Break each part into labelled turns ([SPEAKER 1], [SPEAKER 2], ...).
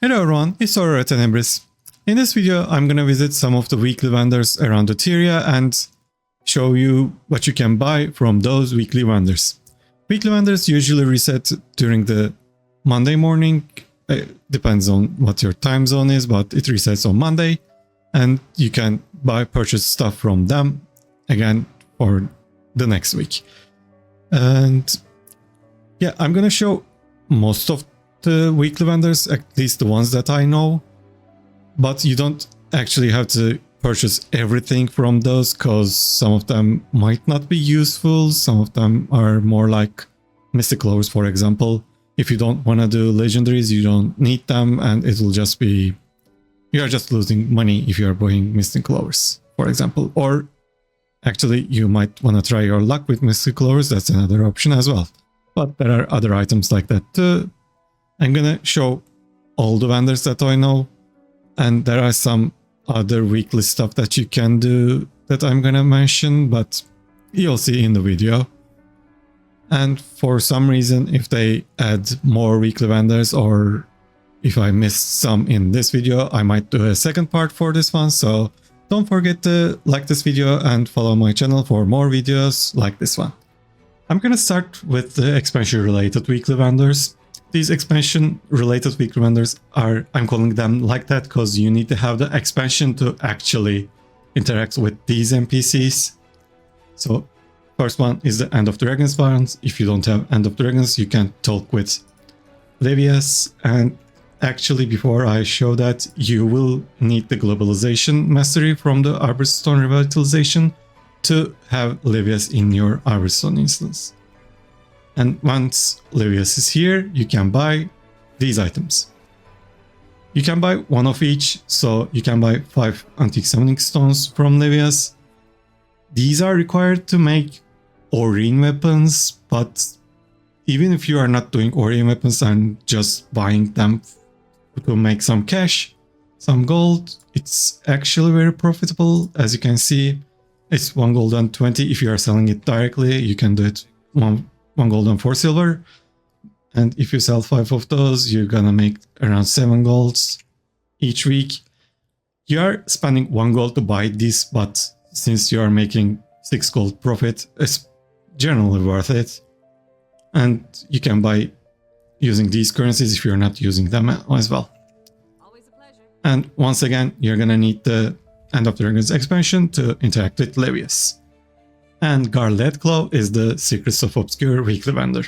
[SPEAKER 1] Hello everyone, it's AuroraTenebris. In this video, I'm gonna visit some of the weekly vendors around the Tyria and show you what you can buy from those weekly vendors. Weekly vendors usually reset during the Monday morning. Depends on what your time zone is, but it resets on Monday. And you can purchase stuff from them again for the next week. And yeah, I'm gonna show most of the weekly vendors, at least the ones that I know, but you don't actually have to purchase everything from those because some of them might not be useful. Some of them are more like mystic lures, for example. If you don't want to do legendaries, you don't need them, and it will just be, you're just losing money if you're buying mystic lures, for example. Or actually you might want to try your luck with mystic lures. That's another option as well, but there are other items like that too. I'm gonna show all the vendors that I know, and there are some other weekly stuff that you can do that I'm gonna mention, but you'll see in the video. And for some reason, if they add more weekly vendors, or if I missed some in this video, I might do a second part for this one, so don't forget to like this video and follow my channel for more videos like this one. I'm gonna start with the expansion related weekly vendors. These expansion related weekly vendors are, I'm calling them like that because you need to have the expansion to actually interact with these NPCs. So first one is the End of Dragons variant. If you don't have End of Dragons, you can talk with Levias. And actually, before I show that, you will need the globalization mastery from the Arborstone revitalization to have Levias in your Arborstone instance. And once Levias is here, you can buy these items. You can buy one of each, so you can buy 5 antique summoning stones from Levias. These are required to make Orine weapons, but even if you are not doing Orine weapons and just buying them to make some cash, some gold, it's actually very profitable. As you can see, it's 1 gold and 20. If you are selling it directly, you can do it 1 gold and 4 silver. And if you sell 5 of those, you're gonna make around 7 golds each week. You are spending 1 gold to buy this, but since you are making 6 gold profit, it's generally worth it. And you can buy using these currencies if you're not using them as well.
[SPEAKER 2] Always a pleasure.
[SPEAKER 1] And once again, you're gonna need the End of Dragons expansion to interact with Levias. And Gharr Leadclaw is the Secrets of Obscure weekly vendor.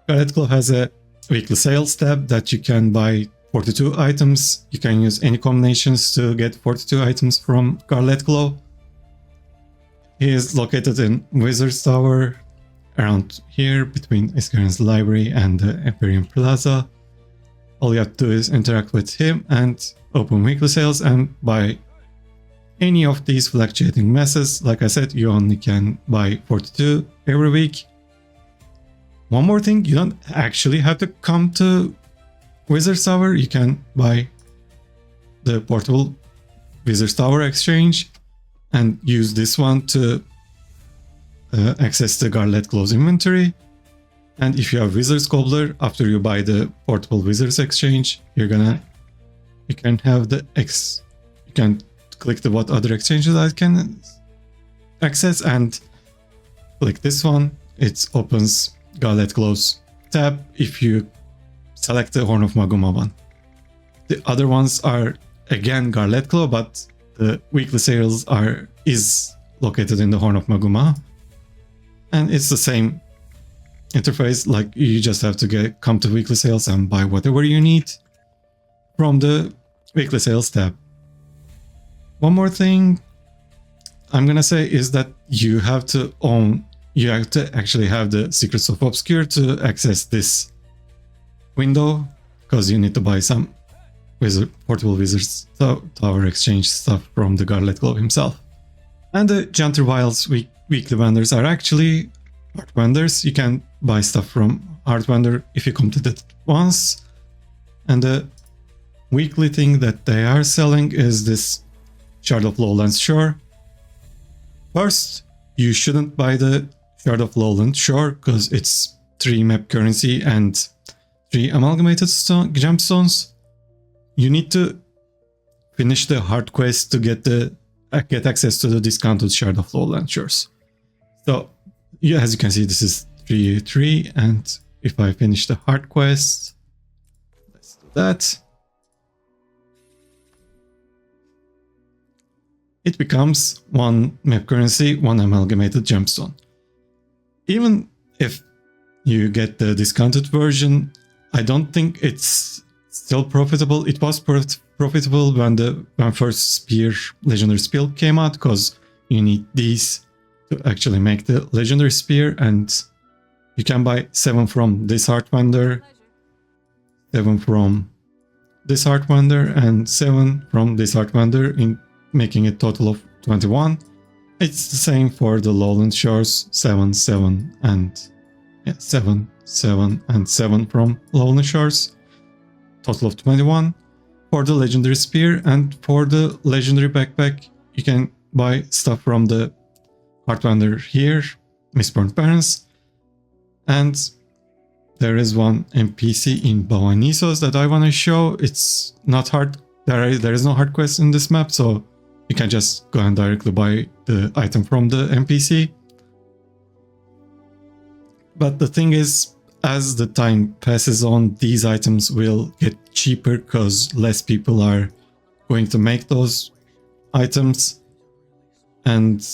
[SPEAKER 1] Gharr Leadclaw has a weekly sales tab that you can buy 42 items. You can use any combinations to get 42 items from Gharr Leadclaw. He is located in Wizard's Tower, around here between Iscarin's Library and the Empyrean Plaza. All you have to do is interact with him and open weekly sales and buy any of these fluctuating masses. Like I said, you only can buy 42 every week. One more thing, you don't actually have to come to Wizard's Tower. You can buy the portable Wizard's Tower exchange and use this one to access the Gharr Leadclaw's inventory. And if you have Wizard's Cobbler, after you buy the portable Wizard's exchange, you can have the you can click the what other exchanges I can access and click this one. It opens Gharr Leadclaw's tab if you select the Horn of Maguma one. The other ones are again Gharr Leadclaw, but the weekly sales is located in the Horn of Maguma. And it's the same interface, like you just have to come to weekly sales and buy whatever you need from the weekly sales tab. One more thing I'm gonna say is that you have to actually have the Secrets of Obscure to access this window, because you need to buy some portable Wizards Tower exchange stuff from the Gharr Leadclaw himself. And the Janthir Wilds weekly vendors are actually art vendors. You can buy stuff from art vendor if you complete it once. And the weekly thing that they are selling is this Shard of Lowlands Shore. First, you shouldn't buy the Shard of Lowland Shore because it's 3 map currency and 3 amalgamated gemstones. You need to finish the hard quest to get access to the discounted Shard of Lowland Shores. So yeah, as you can see, this is 3, and if I finish the hard quest, let's do that. It becomes 1 map currency, 1 amalgamated gemstone. Even if you get the discounted version, I don't think it's still profitable. It was profitable when first Spear Legendary Spear came out, because you need these to actually make the Legendary Spear, and you can buy 7 from this Heart Vendor, 7 from this Heart Vendor, and 7 from this Heart Vendor, in making a total of 21. It's the same for the Lowland Shores, 7, 7, and 7, 7, and 7 from Lowland Shores, total of 21. For the Legendary Spear and for the Legendary Backpack, you can buy stuff from the Heart Vendor here, Mistborn Barrens, and there is one NPC in Bavanisos that I want to show. It's not hard, there is no hard quest in this map, so you can just go and directly buy the item from the NPC. But the thing is, as the time passes on, these items will get cheaper because less people are going to make those items, and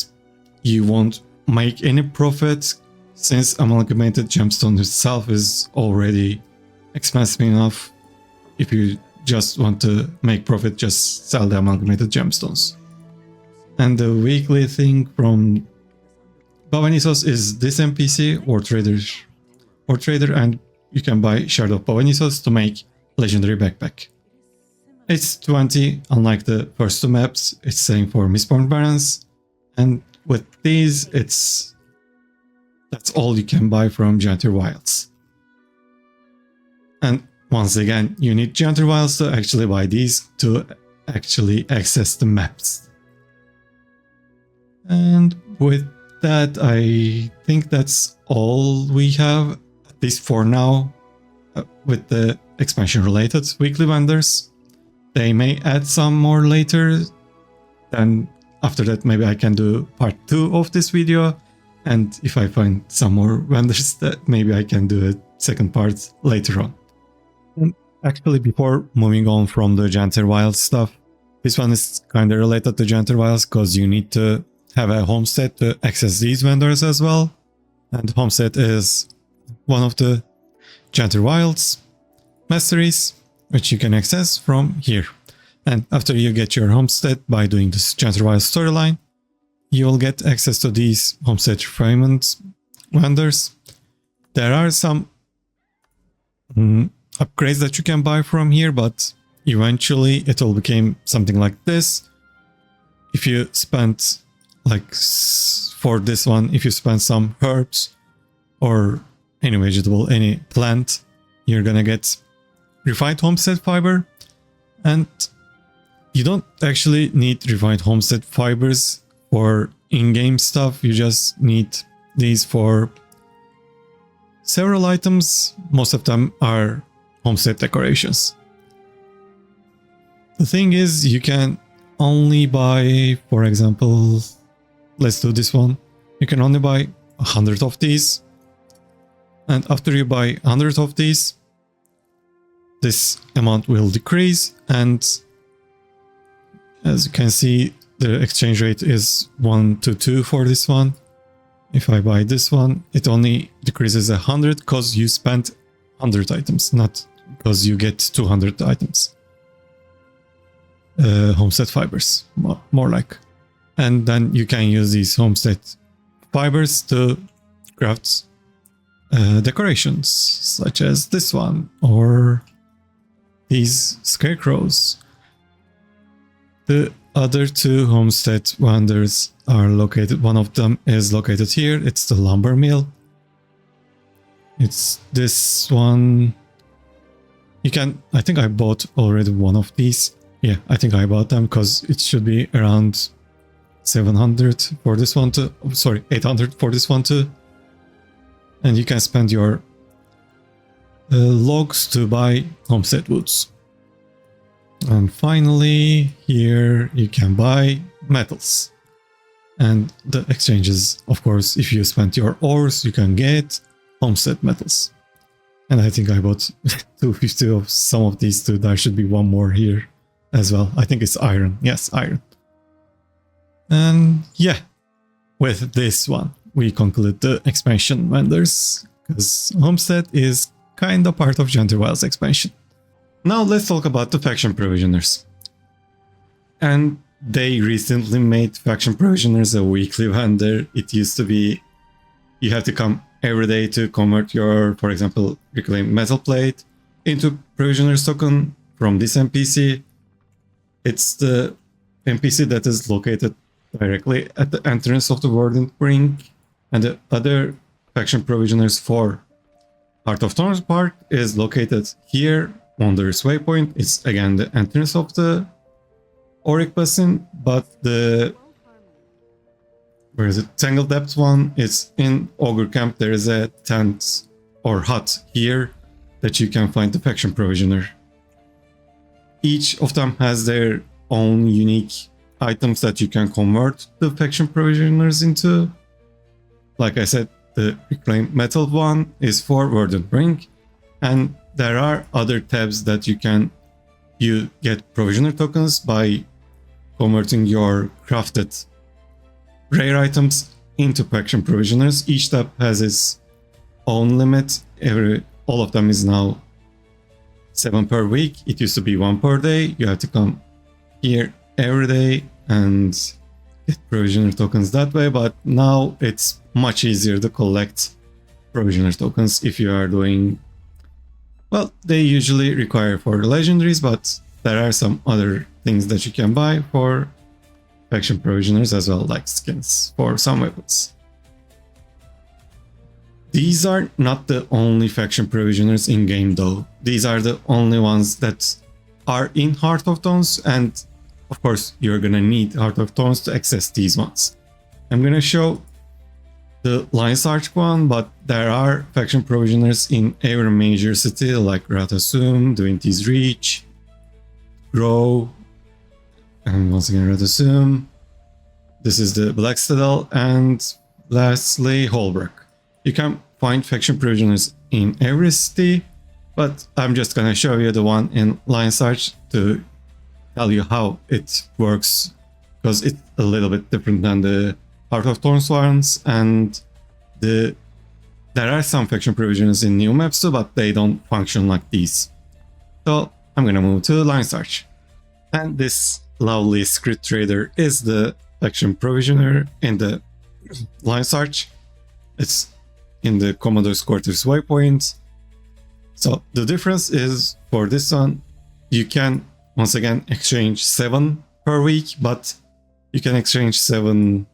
[SPEAKER 1] you won't make any profit since amalgamated gemstone itself is already expensive enough. If you just want to make profit, just sell the amalgamated gemstones. And the weekly thing from Bavanisos is this NPC or trader, and you can buy Shard of Bavanisos to make Legendary Backpack. It's 20, unlike the first 2 maps. It's same for Mistborn Barrens, and with these, that's all you can buy from Janthir Wilds. And once again, you need Janthir Wilds to actually buy these to actually access the maps. And with that, I think that's all we have, at least for now, with the expansion related weekly vendors. They may add some more later, then after that maybe I can do part 2 of this video, and if I find some more vendors, that maybe I can do a second part later on. And actually, before moving on from the Janthir Wilds stuff, this one is kinda related to Janthir Wilds because you need to have a homestead to access these vendors as well. And Homestead is one of the Janthir Wilds masteries, which you can access from here. And after you get your homestead by doing this Janthir Wilds storyline, you will get access to these homestead refinement vendors. There are some upgrades that you can buy from here, but eventually it will become something like this. If you spend, like for this one, if you spend some herbs or any vegetable, any plant, you're gonna get refined homestead fiber. And you don't actually need refined homestead fibers for in-game stuff. You just need these for several items. Most of them are homestead decorations. The thing is, you can only buy, for example, let's do this one. You can only buy 100 of these. And after you buy 100 of these, this amount will decrease. And as you can see, the exchange rate is 1 to 2 for this one. If I buy this one, it only decreases 100 because you spent 100 items, not because you get 200 items. Homestead fibers, more like. And then you can use these homestead fibers to craft decorations, such as this one, or these scarecrows. The other 2 homestead vendors are located, one of them is located here, it's the lumber mill. It's this one. You can, I think I bought already one of these. Yeah, I think I bought them because it should be around 700 for this one too. Sorry, 800 for this one too. And you can spend your logs to buy homestead woods. And finally, here you can buy metals. And the exchanges, of course, if you spend your ores, you can get homestead metals. And I think I bought 250 of some of these too. There should be one more here as well. I think it's iron. Yes, iron. And yeah, with this one, we conclude the expansion vendors, because Homestead is kind of part of Janthir Wilds expansion. Now let's talk about the faction provisioners. And they recently made faction provisioners a weekly vendor. It used to be you have to come every day to convert your, for example, reclaimed metal plate into provisioners token from this NPC. It's the NPC that is located directly at the entrance of the Verdant Brink, and the other faction provisioners for Heart of Thorns part is located here on the waypoint. It's again the entrance of the Auric Basin, but the where is it? Tangle Depth one is in Ogre Camp. There is a tent or hut here that you can find the faction provisioner. Each of them has their own unique items that you can convert the faction provisioners into. Like I said, the reclaimed metal one is for Verdant Brink, and there are other tabs that you get provisioner tokens by converting your crafted rare items into faction provisioners. Each tab has its own limit. All of them is now 7 per week. It used to be 1 per day. You have to come here every day and get provisioner tokens that way, but now it's much easier to collect provisioner tokens if you are doing, well, they usually require for the legendaries, but there are some other things that you can buy for faction provisioners as well, like skins for some weapons. These are not the only faction provisioners in game though. These are the only ones that are in Heart of Thorns, and of course you're gonna need Heart of Thorns to access these ones. I'm gonna show the Lion's Arch one, but there are faction provisioners in every major city like Ratasum, Divinity's Reach, Grow, and once again Ratasum. This is the Black Citadel, and lastly Holbrook. You can find faction provisioners in every city, but I'm just gonna show you the one in Lion's Arch to tell you how it works, because it's a little bit different than the Heart of Thorns ones, and there are some faction provisioners in new maps too, but they don't function like these. So I'm gonna move to Lion's Arch. And this lovely script trader is the faction provisioner in the Lion's Arch. It's in the Commodore's Quarters waypoint. So the difference is, for this one, you can once again exchange 7 per week, but you can exchange 7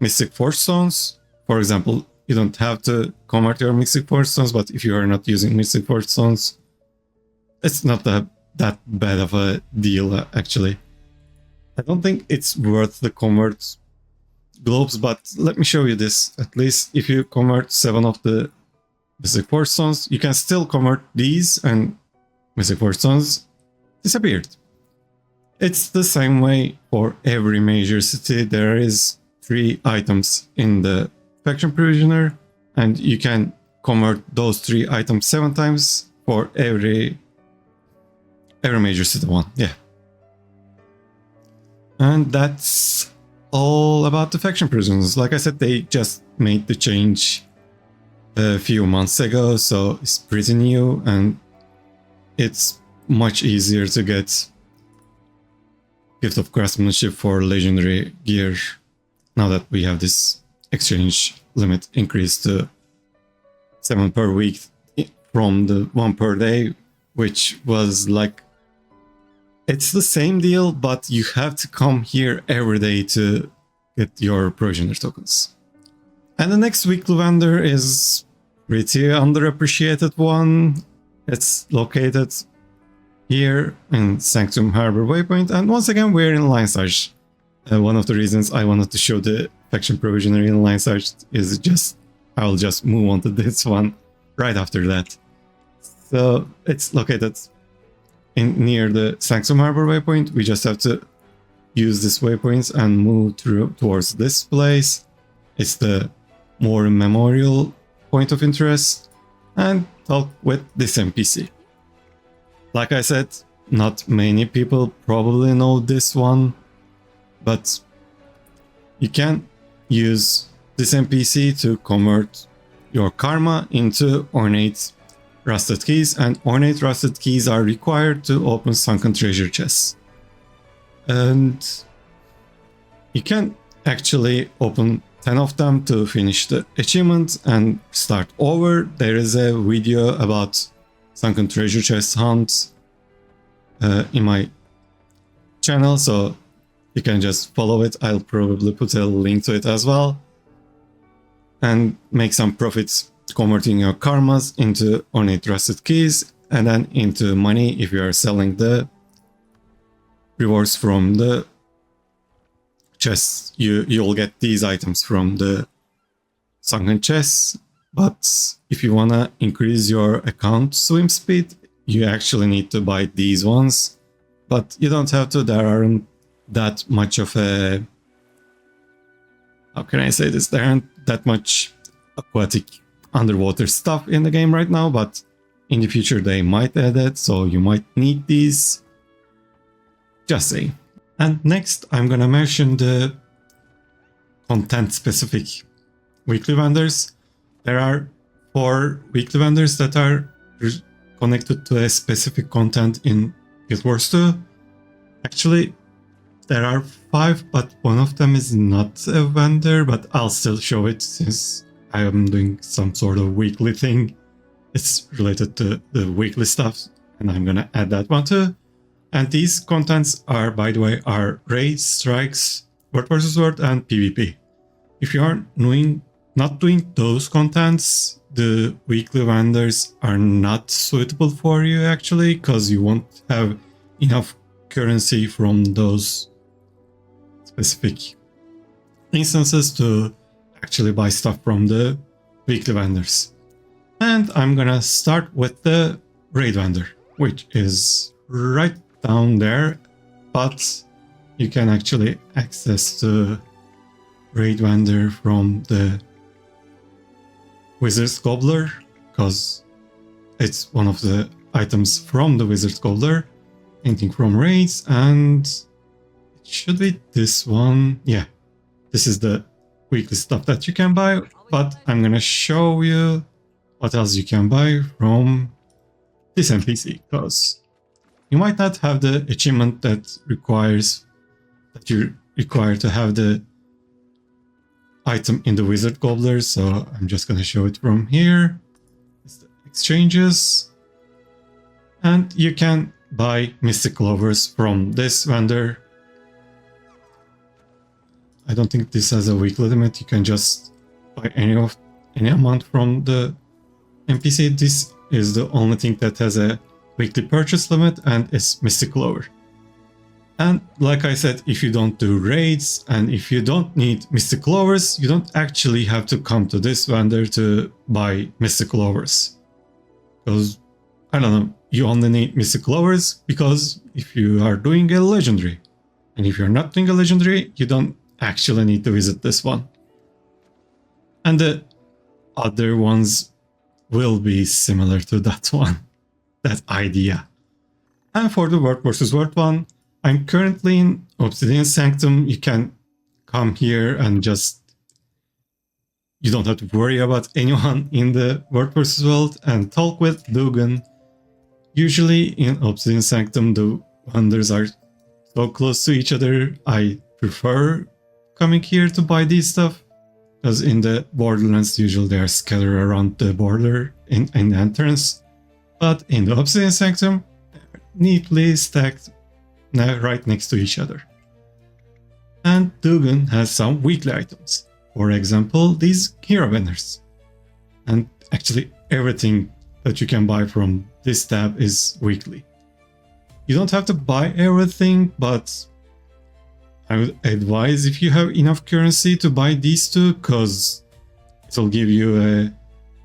[SPEAKER 1] Mystic Force Stones. For example, you don't have to convert your Mystic Force Stones, but if you are not using Mystic Force Stones, it's not that bad of a deal actually. I don't think it's worth the convert globes, but let me show you this. At least if you convert 7 of the Mystic Force Stones, you can still convert these, and Mystic Force Stones disappeared. It's the same way for every major city. There is 3 items in the faction provisioner, and you can convert those 3 items 7 times for every major city one. Yeah. And that's all about the faction provisioners. Like I said, they just made the change a few months ago, so it's pretty new, and it's much easier to get Gift of Craftsmanship for legendary gear now that we have this exchange limit increased to 7 per week from the 1 per day, which was like, it's the same deal, but you have to come here every day to get your provisioner tokens. And the next weekly vendor is pretty underappreciated one. It's located here in Sanctum Harbor Waypoint, and once again we're in Lion's Arch. One of the reasons I wanted to show the faction provisioner in Lion's Arch is just, I'll just move on to this one right after that. So it's located near the Sanctum Harbor waypoint. We just have to use these waypoints and move towards this place. It's the more memorial point of interest, and talk with this NPC. Like I said, not many people probably know this one, but you can use this NPC to convert your karma into ornate rusted keys, and ornate rusted keys are required to open sunken treasure chests. And you can actually open 10 of them to finish the achievement and start over. There is a video about sunken treasure chest hunt in my channel, so you can just follow it. I'll probably put a link to it as well, and make some profits converting your karmas into ornate rusted keys and then into money if you are selling the rewards from the chests. You'll get these items from the Sunken Chests, but if you wanna increase your account swim speed, you actually need to buy these ones. But you don't have to. There aren't that much of a... how can I say this? There aren't that much aquatic underwater stuff in the game right now, but in the future they might add it, so you might need these. Just saying. And next I'm gonna mention the content specific weekly vendors. There are 4 weekly vendors that are connected to a specific content in Guild Wars 2. Actually, there are 5, but one of them is not a vendor, but I'll still show it since I am doing some sort of weekly thing. It's related to the weekly stuff, and I'm gonna add that one too. And these contents are, by the way, are raids, strikes, word versus word, and PvP. If you are not doing those contents, the weekly vendors are not suitable for you actually, because you won't have enough currency from those specific instances to actually buy stuff from the weekly vendors. And I'm gonna start with the raid vendor, which is right down there, but you can actually access the raid vendor from the Wizard's Gobbler, because it's one of the items from the Wizard's Gobbler. Anything from raids, and it should be this one. Yeah, this is the weekly stuff that you can buy, but I'm gonna show you what else you can buy from this NPC, because you might not have the achievement that you require to have the item in the Wizard Gobbler, so I'm just gonna show it from here. It's the exchanges, and you can buy Mystic Clovers from this vendor. I don't think this has a weekly limit. You can just buy any amount from the NPC. This is the only thing that has a weekly purchase limit, and it's Mystic Clover. And like I said, if you don't do raids and if you don't need Mystic Clovers, you don't actually have to come to this vendor to buy Mystic Clovers. Because, I don't know, you only need Mystic Clovers because if you are doing a legendary. And if you're not doing a legendary, you don't actually need to visit this one. And the other ones will be similar to that one, that idea. And for the word versus word one, I'm currently in Obsidian Sanctum. You can come here and you don't have to worry about anyone in the word versus world and talk with Dugan. Usually in Obsidian Sanctum, the vendors are so close to each other. I prefer coming here to buy these stuff, because in the Borderlands, usually they are scattered around the border in the entrance. But in the Obsidian Sanctum, they're neatly stacked right next to each other. And Dugan has some weekly items. For example, these hero vendors. And actually everything that you can buy from this tab is weekly. You don't have to buy everything, but I would advise if you have enough currency to buy these two, because it'll give you a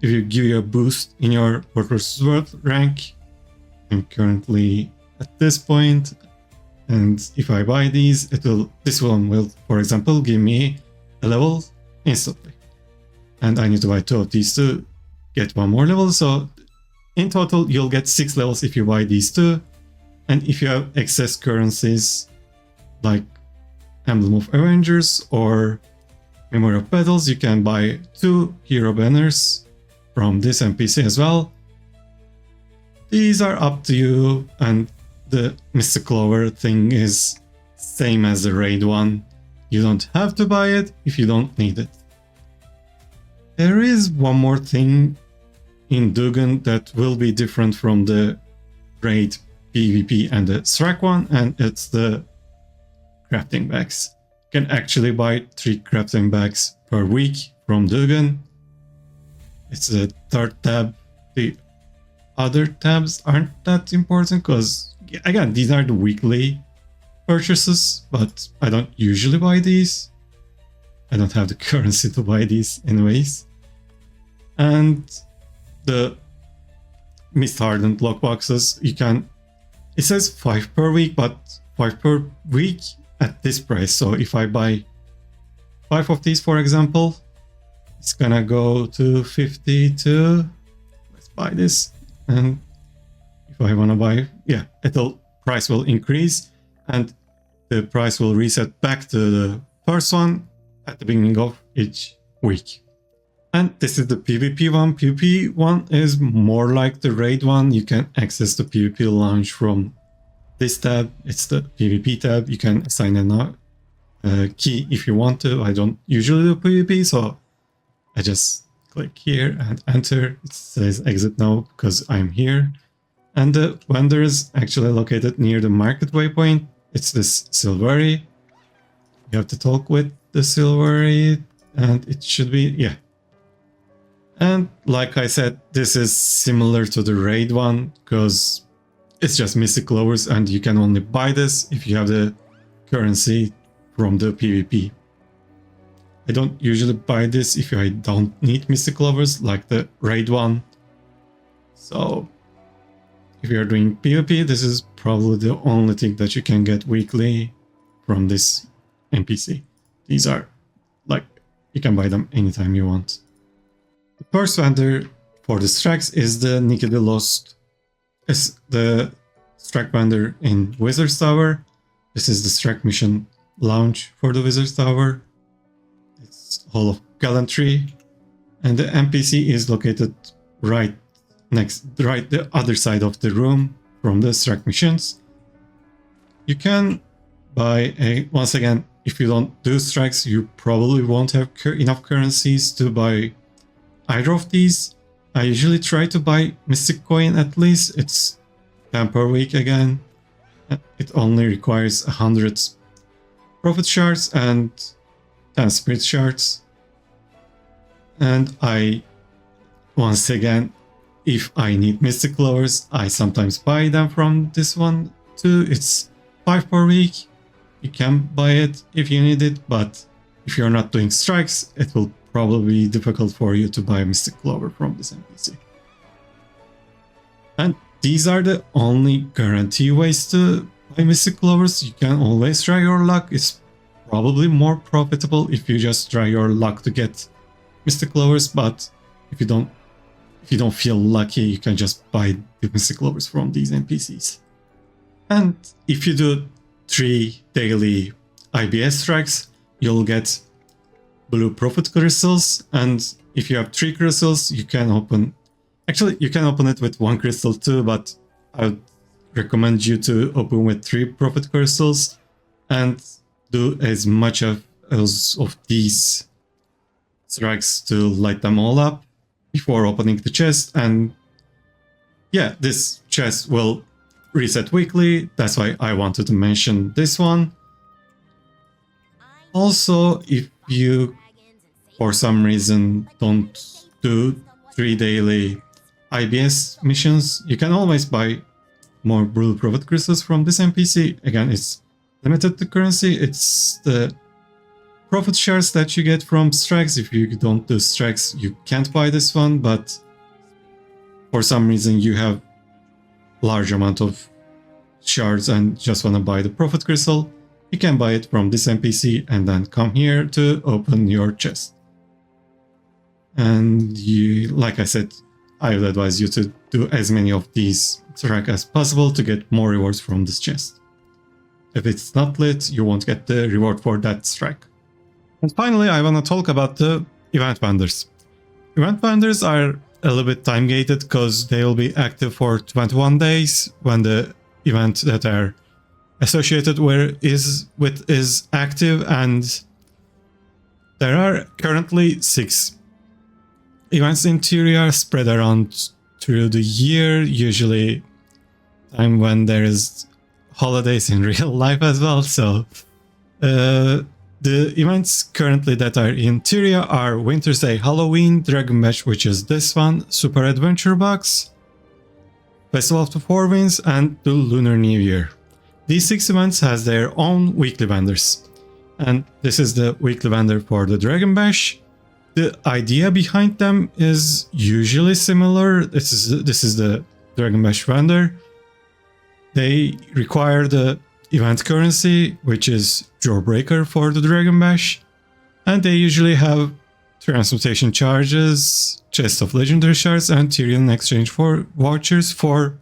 [SPEAKER 1] if you give you a boost in your Work vs. World rank. I'm currently at this point, and if I buy these, this one will, for example, give me a level instantly. And I need to buy 2 of these to get 1 more level, so in total you'll get 6 levels if you buy these 2. And if you have excess currencies like Emblem of Avengers or Memory of Battles, you can buy 2 hero banners from this NPC as well. These are up to you, and the Mystic Clover thing is same as the raid one. You don't have to buy it if you don't need it. There is one more thing in Dugan that will be different from the raid PvP and the Strak one, and it's the crafting bags. You can actually buy 3 crafting bags per week from Dugan. It's the 3rd tab. The other tabs aren't that important because, again, these are the weekly purchases, but I don't usually buy these. I don't have the currency to buy these anyways. And the Mist Hardened lockboxes, you can, it says 5 per week, but 5 per week at this price. So if I buy 5 of these, for example, it's gonna go to 52. Let's buy this. And if I want to buy, yeah, price will increase, and the price will reset back to the first one at the beginning of each week. And this is the PvP one. PvP one is more like the raid one. You can access the PvP launch from this tab. It's the PvP tab. You can assign a key if you want to. I don't usually do PvP, so I just click here and enter. It says exit now because I'm here. And the vendor is actually located near the market waypoint. It's this Silvery. You have to talk with the Silvery, and it should be, yeah. And like I said, this is similar to the raid one because it's just Mystic Clovers, and you can only buy this if you have the currency from the PvP. I don't usually buy this if I don't need Mystic Clovers like the raid one. So if you're doing PvP, this is probably the only thing that you can get weekly from this NPC. These are like, you can buy them anytime you want. The first vendor for the Straks is the Nikki the Lost. It's the Strak vendor in Wizard's Tower. This is the Strak mission launch for the Wizard's Tower. Hall of Gallantry, and the NPC is located right the other side of the room from the Strak missions. You can buy once again, if you don't do Straks, you probably won't have enough currencies to buy either of these. I usually try to buy Mystic Coin at least. It's 10 per week again. It only requires 100 Prophet Shards and 10 Spirit Shards. And once again, if I need Mystic Clovers, I sometimes buy them from this one too. It's 5 per week. You can buy it if you need it, but if you're not doing strikes, it will probably be difficult for you to buy Mystic Clover from this NPC. And these are the only guarantee ways to buy Mystic Clovers. You can always try your luck. It's probably more profitable if you just try your luck to get Mystic Clovers, but if you don't feel lucky, you can just buy the Mystic Clovers from these NPCs. And if you do 3 daily IBS tracks, you'll get blue Prophet Crystals, and if you have 3 crystals, you can open it with 1 crystal too, but I would recommend you to open with 3 Prophet Crystals and do as much of these strikes to light them all up before opening the chest. And yeah, this chest will reset weekly. That's why I wanted to mention this one. Also, if you for some reason don't do 3 daily IBS missions, you can always buy more Blue Prophet Crystals from this NPC. Again, it's limited to currency. It's the profit shares that you get from strikes. If you don't do strikes, you can't buy this one, but for some reason you have large amount of shards and just want to buy the profit crystal, you can buy it from this NPC and then come here to open your chest. And you, like I said, I would advise you to do as many of these strikes as possible to get more rewards from this chest. If it's not lit, you won't get the reward for that strike. And finally, I want to talk about the event vendors. Event vendors are a little bit time gated because they will be active for 21 days when the event that are associated with is active, and there are currently 6 events in Tyria spread around through the year, usually time when there is holidays in real life as well. So the events currently that are in Tyria are Winter's Day, Halloween, Dragon Bash, which is this one, Super Adventure Box, Festival of the Four Winds, and the Lunar New Year. These 6 events has their own weekly vendors, and this is the weekly vendor for the Dragon Bash. The idea behind them is usually similar. This is the Dragon Bash vendor. They require the event currency, which is Jawbreaker for the Dragon Bash, and they usually have transmutation charges, chest of legendary shards, and Tyrian exchange for vouchers for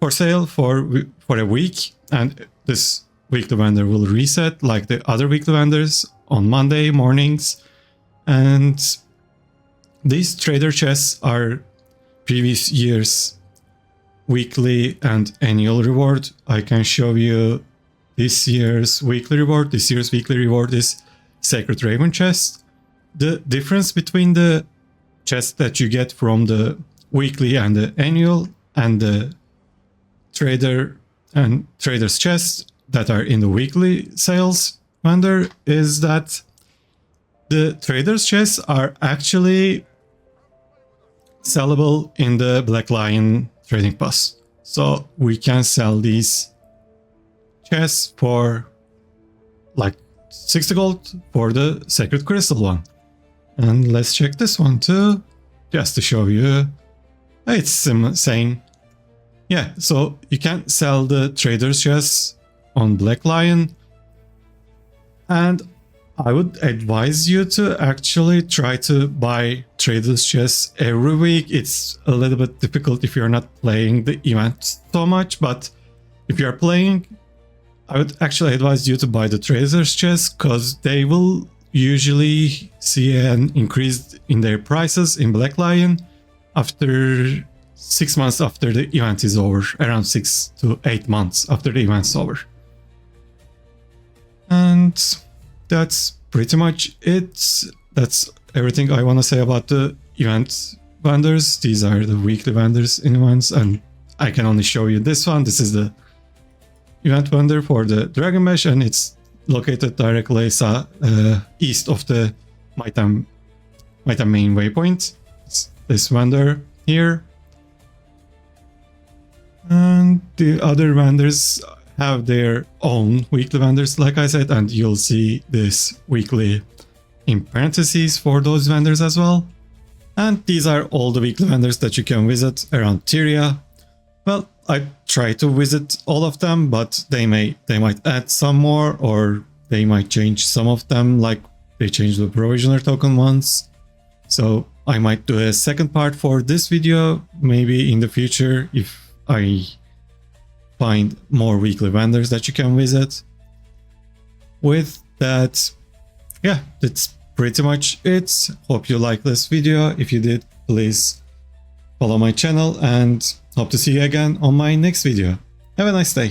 [SPEAKER 1] sale for a week. And this weekly vendor will reset like the other weekly vendors on Monday mornings. And these trader chests are previous year's weekly and annual reward. I can show you this year's weekly reward. This year's weekly reward is Sacred Raven chest. The difference between the chest that you get from the weekly and the annual and the trader's chests that are in the weekly sales vendor is that the trader's chests are actually sellable in the Black Lion trading pass. So we can sell these chests for like 60 gold for the Sacred Crystal one. And let's check this one too, just to show you. It's same. Yeah, so you can sell the trader's chests on Black Lion. And I would advise you to actually try to buy trader's chests every week. It's a little bit difficult if you're not playing the event so much, but if you're playing, I would actually advise you to buy the trader's chests because they will usually see an increase in their prices in Black Lion after 6 months after the event is over, around 6 to 8 months after the event's over. And that's pretty much it. That's everything I want to say about the event vendors. These are the weekly vendors in events, and I can only show you this one. This is the event vendor for the Dragon Bash, and it's located directly east of the Maitam main waypoint. It's this vendor here. And the other vendors have their own weekly vendors, like I said, and you'll see this weekly in parentheses for those vendors as well. And these are all the weekly vendors that you can visit around Tyria. Well, I try to visit all of them, but they might add some more, or they might change some of them, like they changed the provisioner token ones. So I might do a second part for this video, maybe in the future, if I find more weekly vendors that you can visit. With that, yeah, that's pretty much it. Hope you liked this video. If you did, please follow my channel, and hope to see you again on my next video. Have a nice day.